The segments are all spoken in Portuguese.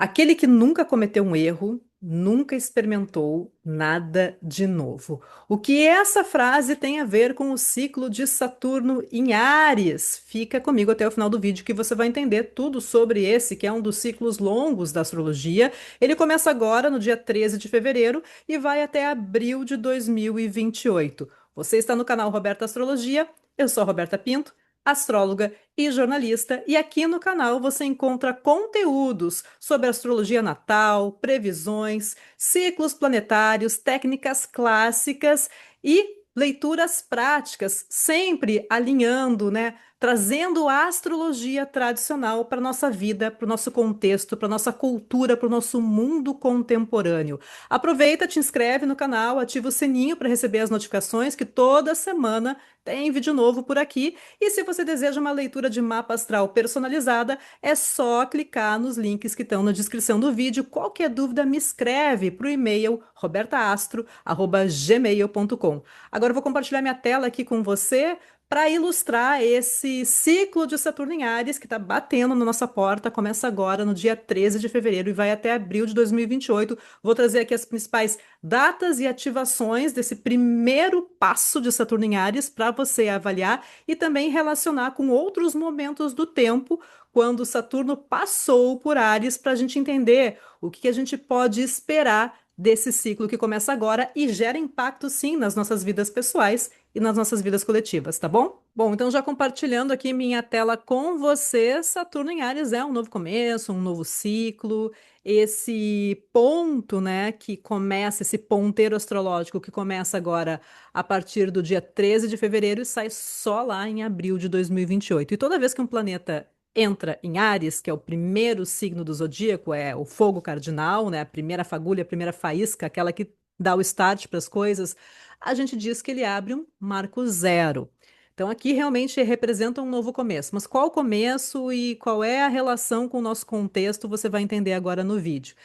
Aquele que nunca cometeu um erro, nunca experimentou nada de novo. O que essa frase tem a ver com o ciclo de Saturno em Áries? Fica comigo até o final do vídeo que você vai entender tudo sobre esse, que é um dos ciclos longos da astrologia. Ele começa agora, no dia 13 de fevereiro, e vai até abril de 2028. Você está no canal Roberta Astrologia, eu sou a Roberta Pinto, astróloga e jornalista, e aqui no canal você encontra conteúdos sobre astrologia natal, previsões, ciclos planetários, técnicas clássicas e leituras práticas, sempre alinhando, né, trazendo a astrologia tradicional para nossa vida, para o nosso contexto, para nossa cultura, para o nosso mundo contemporâneo. Aproveita, te inscreve no canal, ativa o sininho para receber as notificações que toda semana tem vídeo novo por aqui. E se você deseja uma leitura de mapa astral personalizada, é só clicar nos links que estão na descrição do vídeo. Qualquer dúvida, me escreve para o e-mail robertaastro@gmail.com. Agora eu vou compartilhar minha tela aqui com você para ilustrar esse ciclo de Saturno em Áries que está batendo na nossa porta. Começa agora no dia 13 de fevereiro e vai até abril de 2028. Vou trazer aqui as principais datas e ativações desse primeiro passo de Saturno em Áries para você avaliar e também relacionar com outros momentos do tempo quando Saturno passou por Áries para a gente entender o que a gente pode esperar desse ciclo que começa agora e gera impacto sim nas nossas vidas pessoais e nas nossas vidas coletivas, tá bom? Bom, então já compartilhando aqui minha tela com você, Saturno em Áries é um novo começo, um novo ciclo, esse ponto, né, que começa, esse ponteiro astrológico que começa agora a partir do dia 13 de fevereiro e sai só lá em abril de 2028. E toda vez que um planeta entra em Áries, que é o primeiro signo do zodíaco, é o fogo cardinal, né, a primeira fagulha, a primeira faísca, aquela que dá o start para as coisas, a gente diz que ele abre um marco zero. Então, aqui realmente representa um novo começo. Mas qual o começo e qual é a relação com o nosso contexto, você vai entender agora no vídeo.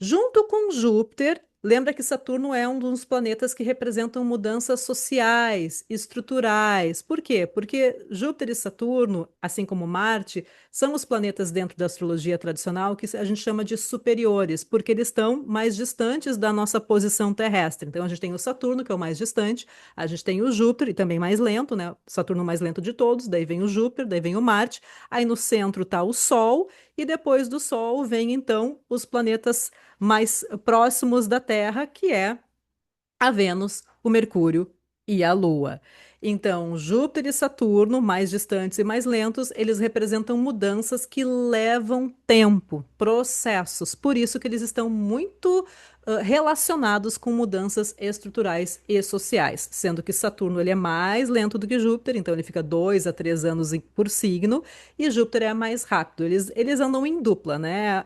Junto com Júpiter, lembra que Saturno é um dos planetas que representam mudanças sociais, estruturais. Por quê? Porque Júpiter e Saturno, assim como Marte, são os planetas dentro da astrologia tradicional que a gente chama de superiores, porque eles estão mais distantes da nossa posição terrestre. Então a gente tem o Saturno, que é o mais distante, a gente tem o Júpiter, e também mais lento, né? Saturno mais lento de todos, daí vem o Júpiter, daí vem o Marte, aí no centro está o Sol, e depois do Sol vem então os planetas mais próximos da Terra, que é a Vênus, o Mercúrio e a Lua. Então, Júpiter e Saturno, mais distantes e mais lentos, eles representam mudanças que levam tempo, processos. Por isso que eles estão muito relacionados com mudanças estruturais e sociais, sendo que Saturno ele é mais lento do que Júpiter, então ele fica 2 a 3 anos por signo, e Júpiter é mais rápido. Eles andam em dupla, né?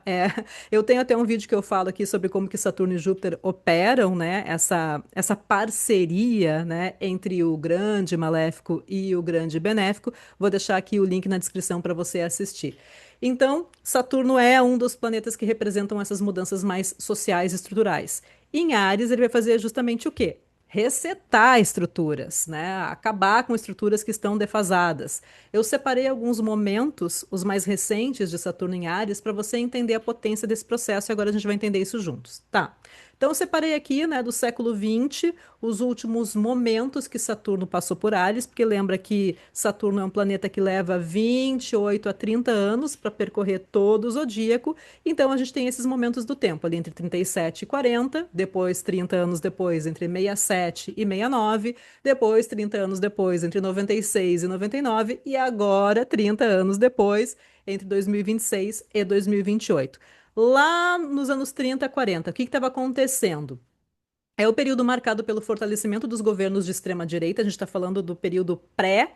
Eu tenho até um vídeo que eu falo aqui sobre como que Saturno e Júpiter operam, né? Essa parceria, né? Entre o grande maléfico e o grande benéfico. Vou deixar aqui o link na descrição para você assistir. Então, Saturno é um dos planetas que representam essas mudanças mais sociais e estruturais. Em Áries, ele vai fazer justamente o quê? Resetar estruturas, né? Acabar com estruturas que estão defasadas. Eu separei alguns momentos, os mais recentes de Saturno em Áries, para você entender a potência desse processo e agora a gente vai entender isso juntos. Tá. Então, eu separei aqui, né, do século XX, os últimos momentos que Saturno passou por Áries, porque lembra que Saturno é um planeta que leva 28 a 30 anos para percorrer todo o zodíaco. Então, a gente tem esses momentos do tempo, ali entre 37 e 40, depois, 30 anos depois, entre 67 e 69, depois, 30 anos depois, entre 96 e 99, e agora, 30 anos depois, entre 2026 e 2028. Lá nos anos 30 a 40, o que estava acontecendo? É o período marcado pelo fortalecimento dos governos de extrema-direita. A gente está falando do período pré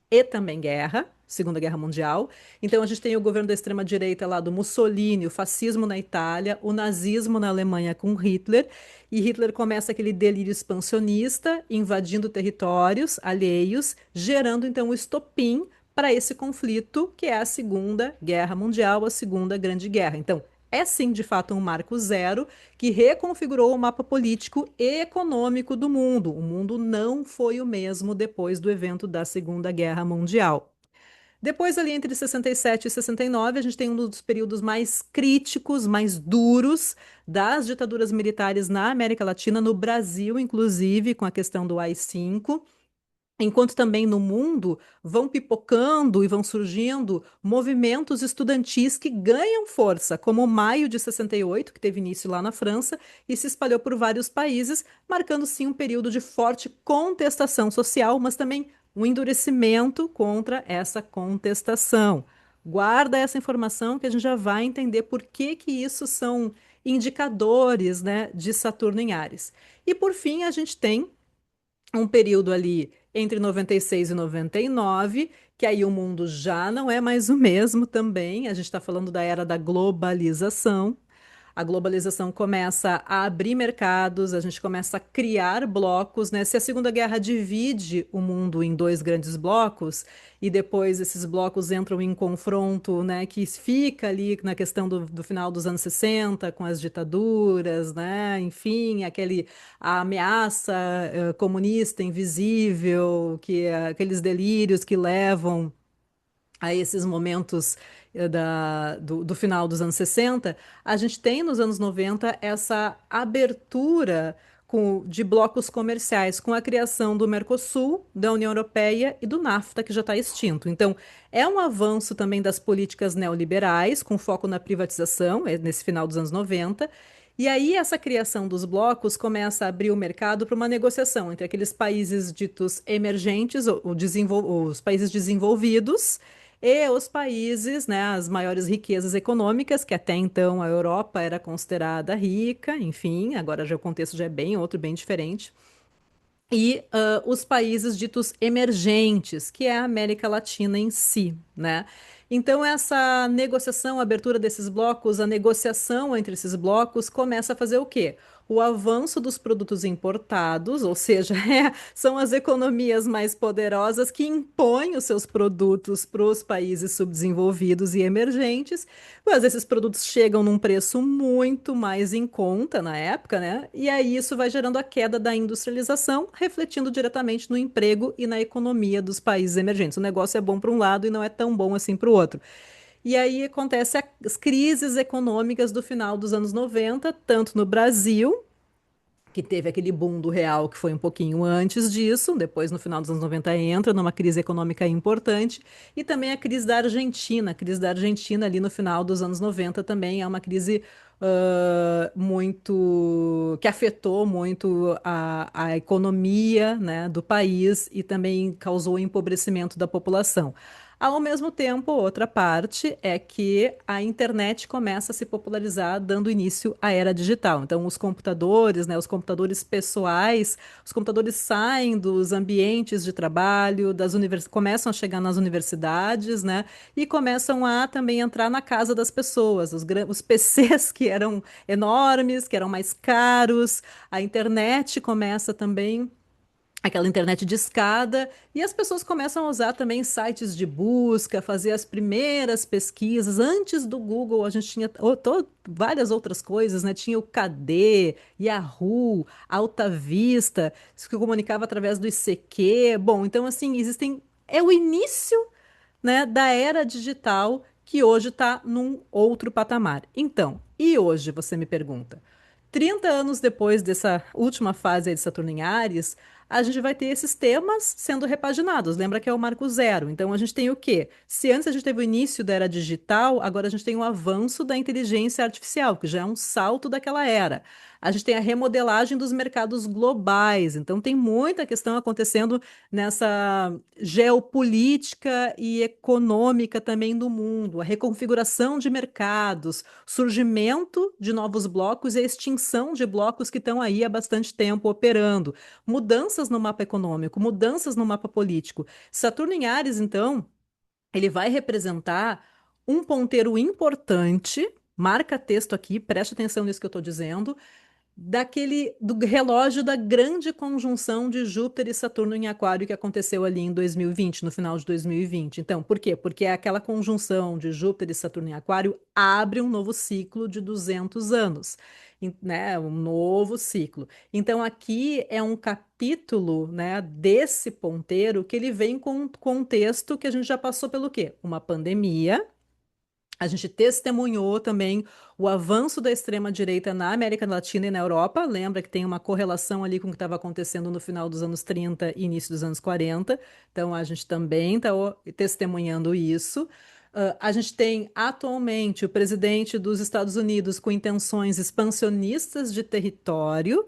e também guerra, Segunda Guerra Mundial. Então a gente tem o governo da extrema-direita lá do Mussolini, o fascismo na Itália, o nazismo na Alemanha com Hitler. E Hitler começa aquele delírio expansionista, invadindo territórios alheios, gerando então o estopim para esse conflito que é a Segunda Guerra Mundial, a Segunda Grande Guerra. Então, é sim, de fato, um marco zero que reconfigurou o mapa político e econômico do mundo. O mundo não foi o mesmo depois do evento da Segunda Guerra Mundial. Depois, ali entre 67 e 69, a gente tem um dos períodos mais críticos, mais duros das ditaduras militares na América Latina, no Brasil, inclusive, com a questão do AI-5. Enquanto também no mundo vão pipocando e vão surgindo movimentos estudantis que ganham força, como o Maio de 68, que teve início lá na França e se espalhou por vários países, marcando sim um período de forte contestação social, mas também um endurecimento contra essa contestação. Guarda essa informação que a gente já vai entender por que que isso são indicadores, né, de Saturno em Áries. E por fim, a gente tem um período ali entre 96 e 99, que aí o mundo já não é mais o mesmo também. A gente está falando da era da globalização. A globalização começa a abrir mercados, a gente começa a criar blocos, né? Se a Segunda Guerra divide o mundo em dois grandes blocos e depois esses blocos entram em confronto, né? Que fica ali na questão do final dos anos 60 com as ditaduras, né? Enfim, a ameaça comunista invisível, aqueles delírios que levam a esses momentos do final dos anos 60, a gente tem nos anos 90 essa abertura de blocos comerciais com a criação do Mercosul, da União Europeia e do NAFTA, que já está extinto. Então, é um avanço também das políticas neoliberais, com foco na privatização, nesse final dos anos 90. E aí, essa criação dos blocos começa a abrir o mercado para uma negociação entre aqueles países ditos emergentes, os países desenvolvidos, e os países, né, as maiores riquezas econômicas, que até então a Europa era considerada rica, enfim, agora já o contexto já é bem outro, bem diferente. E os países ditos emergentes, que é a América Latina em si, né? Então, essa negociação, a abertura desses blocos, a negociação entre esses blocos começa a fazer o quê? O avanço dos produtos importados, ou seja, são as economias mais poderosas que impõem os seus produtos para os países subdesenvolvidos e emergentes, mas esses produtos chegam num preço muito mais em conta na época, né? E aí isso vai gerando a queda da industrialização, refletindo diretamente no emprego e na economia dos países emergentes. O negócio é bom para um lado e não é tão bom assim para o outro. E aí acontecem as crises econômicas do final dos anos 90, tanto no Brasil, que teve aquele boom do real que foi um pouquinho antes disso, depois no final dos anos 90 entra numa crise econômica importante, e também a crise da Argentina ali no final dos anos 90 também é uma crise muito que afetou muito a economia, né, do país e também causou empobrecimento da população. Ao mesmo tempo, outra parte é que a internet começa a se popularizar, dando início à era digital. Então, os computadores, né, os computadores pessoais, os computadores saem dos ambientes de trabalho, começam a chegar nas universidades, né, e começam a também entrar na casa das pessoas. Os PCs que eram enormes, que eram mais caros, a internet começa também aquela internet de escada, e as pessoas começam a usar também sites de busca, fazer as primeiras pesquisas. Antes do Google, a gente tinha várias outras coisas, né? Tinha o KD, Yahoo, Alta Vista, se comunicava através do ICQ. Bom, então assim, existem. É o início, né, da era digital que hoje está num outro patamar. Então, e hoje, você me pergunta? 30 anos depois dessa última fase aí de Saturno em Áries, a gente vai ter esses temas sendo repaginados. Lembra que é o marco zero. Então a gente tem o quê? Se antes a gente teve o início da era digital, agora a gente tem o avanço da inteligência artificial, que já é um salto daquela era. A gente tem a remodelagem dos mercados globais. Então tem muita questão acontecendo nessa geopolítica e econômica também do mundo, a reconfiguração de mercados, surgimento de novos blocos e a extinção de blocos que estão aí há bastante tempo operando, mudanças no mapa econômico, mudanças no mapa político. Saturno em Áries, então, ele vai representar um ponteiro importante, marca texto aqui, preste atenção nisso que eu estou dizendo, do relógio da grande conjunção de Júpiter e Saturno em Aquário que aconteceu ali em 2020, no final de 2020. Então, por quê? Porque aquela conjunção de Júpiter e Saturno em Aquário abre um novo ciclo de 200 anos, né? Um novo ciclo. Então, aqui é um capítulo, né, desse ponteiro que ele vem com um contexto que a gente já passou pelo quê? Uma pandemia. A gente testemunhou também o avanço da extrema-direita na América Latina e na Europa. Lembra que tem uma correlação ali com o que estava acontecendo no final dos anos 30 e início dos anos 40. Então, a gente também está testemunhando isso. A gente tem atualmente o presidente dos Estados Unidos com intenções expansionistas de território.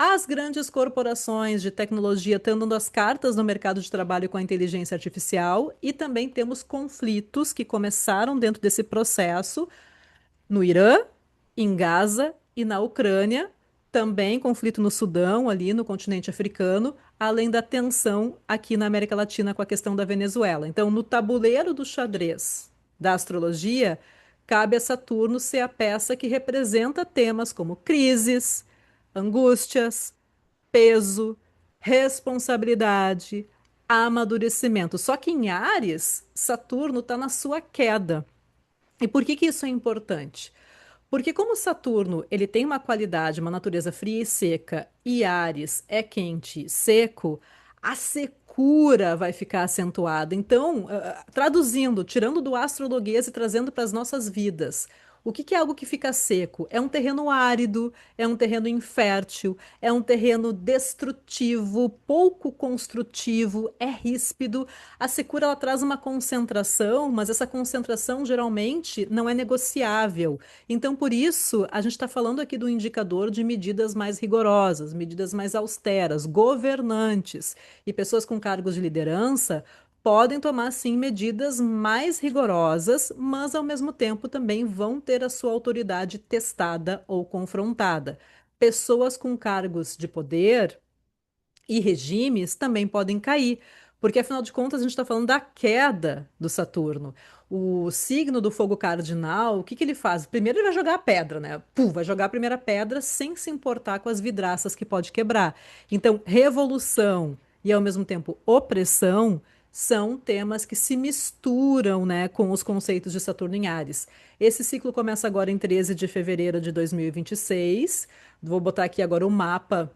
As grandes corporações de tecnologia estão dando as cartas no mercado de trabalho com a inteligência artificial e também temos conflitos que começaram dentro desse processo no Irã, em Gaza e na Ucrânia, também conflito no Sudão, ali no continente africano, além da tensão aqui na América Latina com a questão da Venezuela. Então, no tabuleiro do xadrez da astrologia, cabe a Saturno ser a peça que representa temas como crises, angústias, peso, responsabilidade, amadurecimento. Só que em Áries, Saturno está na sua queda. E por que que isso é importante? Porque como Saturno, ele tem uma qualidade, uma natureza fria e seca, e Áries é quente e seco, a secura vai ficar acentuada. Então, traduzindo, tirando do astrologuês e trazendo para as nossas vidas, o que que é algo que fica seco? É um terreno árido, é um terreno infértil, é um terreno destrutivo, pouco construtivo, é ríspido. A secura ela traz uma concentração, mas essa concentração geralmente não é negociável. Então, por isso, a gente está falando aqui do indicador de medidas mais rigorosas, medidas mais austeras, governantes e pessoas com cargos de liderança podem tomar sim medidas mais rigorosas, mas ao mesmo tempo também vão ter a sua autoridade testada ou confrontada. Pessoas com cargos de poder e regimes também podem cair, porque afinal de contas a gente está falando da queda do Saturno. O signo do fogo cardinal, o que que ele faz? Primeiro ele vai jogar a pedra, né? Pum, vai jogar a primeira pedra sem se importar com as vidraças que pode quebrar. Então, revolução e ao mesmo tempo opressão são temas que se misturam, né, com os conceitos de Saturno em Áries. Esse ciclo começa agora em 13 de fevereiro de 2026. Vou botar aqui agora o mapa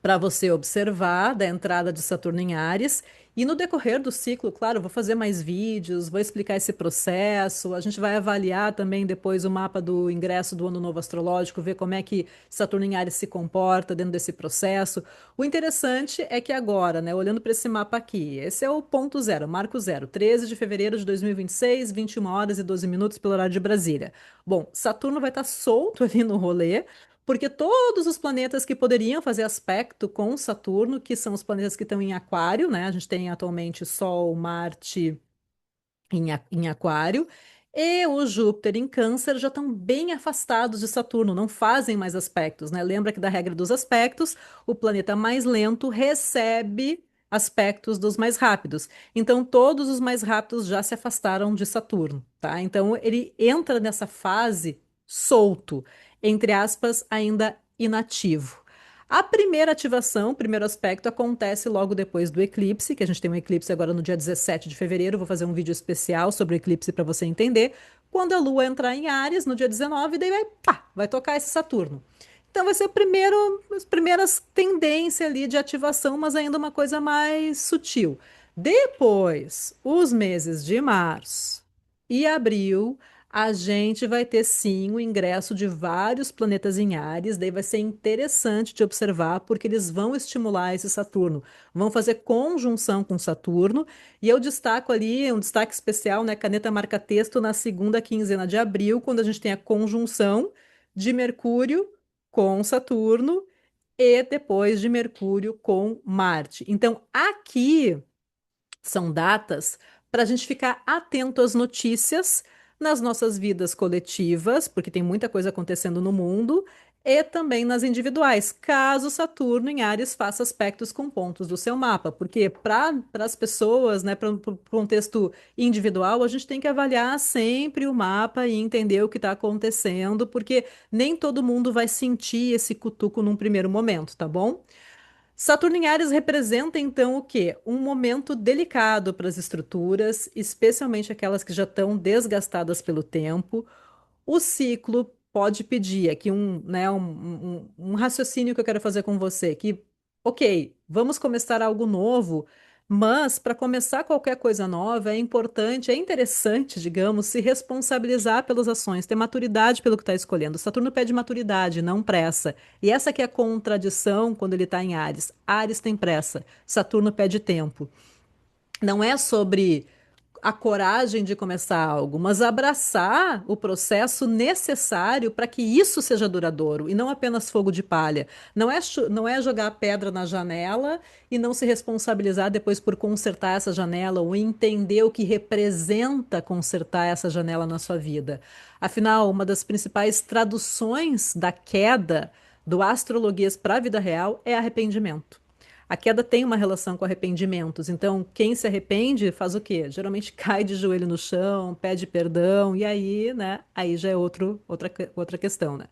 para você observar da entrada de Saturno em Áries. E no decorrer do ciclo, claro, eu vou fazer mais vídeos, vou explicar esse processo. A gente vai avaliar também depois o mapa do ingresso do Ano Novo Astrológico, ver como é que Saturno em Áries se comporta dentro desse processo. O interessante é que agora, né, olhando para esse mapa aqui, esse é o ponto zero, marco zero, 13 de fevereiro de 2026, 21 horas e 12 minutos pelo horário de Brasília. Bom, Saturno vai estar solto ali no rolê, porque todos os planetas que poderiam fazer aspecto com Saturno, que são os planetas que estão em Aquário, né? A gente tem atualmente Sol, Marte em Aquário, e o Júpiter em Câncer já estão bem afastados de Saturno, não fazem mais aspectos, né? Lembra que da regra dos aspectos, o planeta mais lento recebe aspectos dos mais rápidos. Então, todos os mais rápidos já se afastaram de Saturno, tá? Então, ele entra nessa fase solto, entre aspas, ainda inativo. A primeira ativação, o primeiro aspecto, acontece logo depois do eclipse, que a gente tem um eclipse agora no dia 17 de fevereiro. Vou fazer um vídeo especial sobre o eclipse para você entender. Quando a Lua entrar em Áries, no dia 19, daí vai, pá, vai tocar esse Saturno. Então vai ser as primeiras tendências ali de ativação, mas ainda uma coisa mais sutil. Depois, os meses de março e abril, a gente vai ter sim o ingresso de vários planetas em Áries, daí vai ser interessante de observar, porque eles vão estimular esse Saturno, vão fazer conjunção com Saturno, e eu destaco ali um destaque especial, né, caneta marca-texto na segunda quinzena de abril, quando a gente tem a conjunção de Mercúrio com Saturno e depois de Mercúrio com Marte. Então, aqui são datas para a gente ficar atento às notícias nas nossas vidas coletivas, porque tem muita coisa acontecendo no mundo, e também nas individuais, caso Saturno em Áries faça aspectos com pontos do seu mapa, porque para as pessoas, né, para o contexto individual, a gente tem que avaliar sempre o mapa e entender o que está acontecendo, porque nem todo mundo vai sentir esse cutuco num primeiro momento, tá bom? Saturno em Áries representa então o quê? Um momento delicado para as estruturas, especialmente aquelas que já estão desgastadas pelo tempo. O ciclo pode pedir aqui um raciocínio que eu quero fazer com você, que, ok, vamos começar algo novo, mas para começar qualquer coisa nova é importante, é interessante, digamos, se responsabilizar pelas ações, ter maturidade pelo que está escolhendo. Saturno pede maturidade, não pressa. E essa que é a contradição quando ele está em Áries. Áries tem pressa, Saturno pede tempo. Não é sobre a coragem de começar algo, mas abraçar o processo necessário para que isso seja duradouro e não apenas fogo de palha. Não é jogar a pedra na janela e não se responsabilizar depois por consertar essa janela ou entender o que representa consertar essa janela na sua vida. Afinal, uma das principais traduções da queda do astrologuês para a vida real é arrependimento. A queda tem uma relação com arrependimentos. Então, quem se arrepende faz o quê? Geralmente cai de joelho no chão, pede perdão, e aí, né? Aí já é outra questão, né?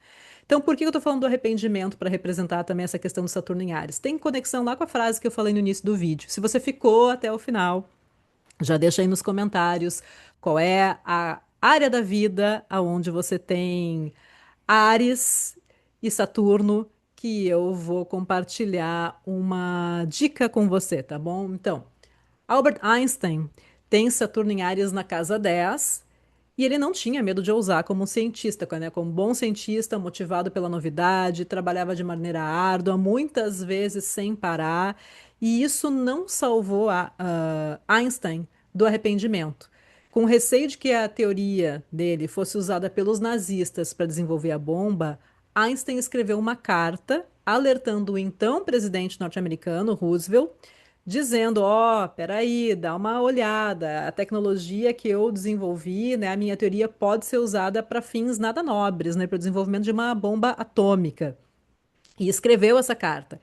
Então, por que eu estou falando do arrependimento para representar também essa questão do Saturno em Áries? Tem conexão lá com a frase que eu falei no início do vídeo. Se você ficou até o final, já deixa aí nos comentários qual é a área da vida aonde você tem Áries e Saturno, que eu vou compartilhar uma dica com você, tá bom? Então, Albert Einstein tem Saturno em Áries na casa 10 e ele não tinha medo de ousar como um cientista, né? Como bom cientista, motivado pela novidade, trabalhava de maneira árdua, muitas vezes sem parar, e isso não salvou Einstein do arrependimento. Com receio de que a teoria dele fosse usada pelos nazistas para desenvolver a bomba, Einstein escreveu uma carta alertando o então presidente norte-americano, Roosevelt, dizendo, ó, peraí, dá uma olhada, a tecnologia que eu desenvolvi, né, a minha teoria pode ser usada para fins nada nobres, né, para o desenvolvimento de uma bomba atômica. E escreveu essa carta.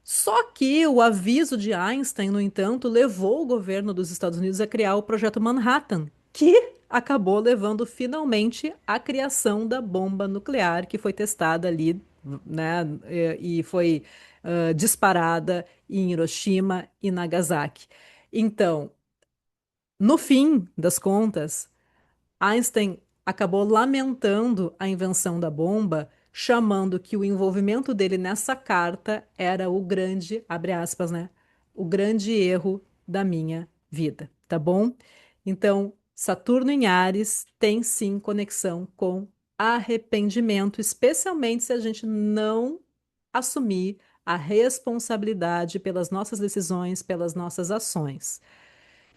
Só que o aviso de Einstein, no entanto, levou o governo dos Estados Unidos a criar o Projeto Manhattan, que acabou levando finalmente à criação da bomba nuclear que foi testada ali, né, e foi disparada em Hiroshima e Nagasaki. Então, no fim das contas, Einstein acabou lamentando a invenção da bomba, chamando que o envolvimento dele nessa carta era o grande, abre aspas, né? O grande erro da minha vida, tá bom? Então, Saturno em Áries tem sim conexão com arrependimento, especialmente se a gente não assumir a responsabilidade pelas nossas decisões, pelas nossas ações.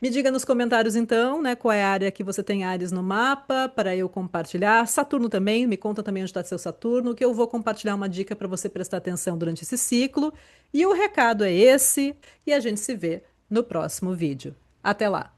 Me diga nos comentários então, né, qual é a área que você tem Áries no mapa para eu compartilhar. Saturno também, me conta também onde está seu Saturno, que eu vou compartilhar uma dica para você prestar atenção durante esse ciclo. E o recado é esse, e a gente se vê no próximo vídeo. Até lá!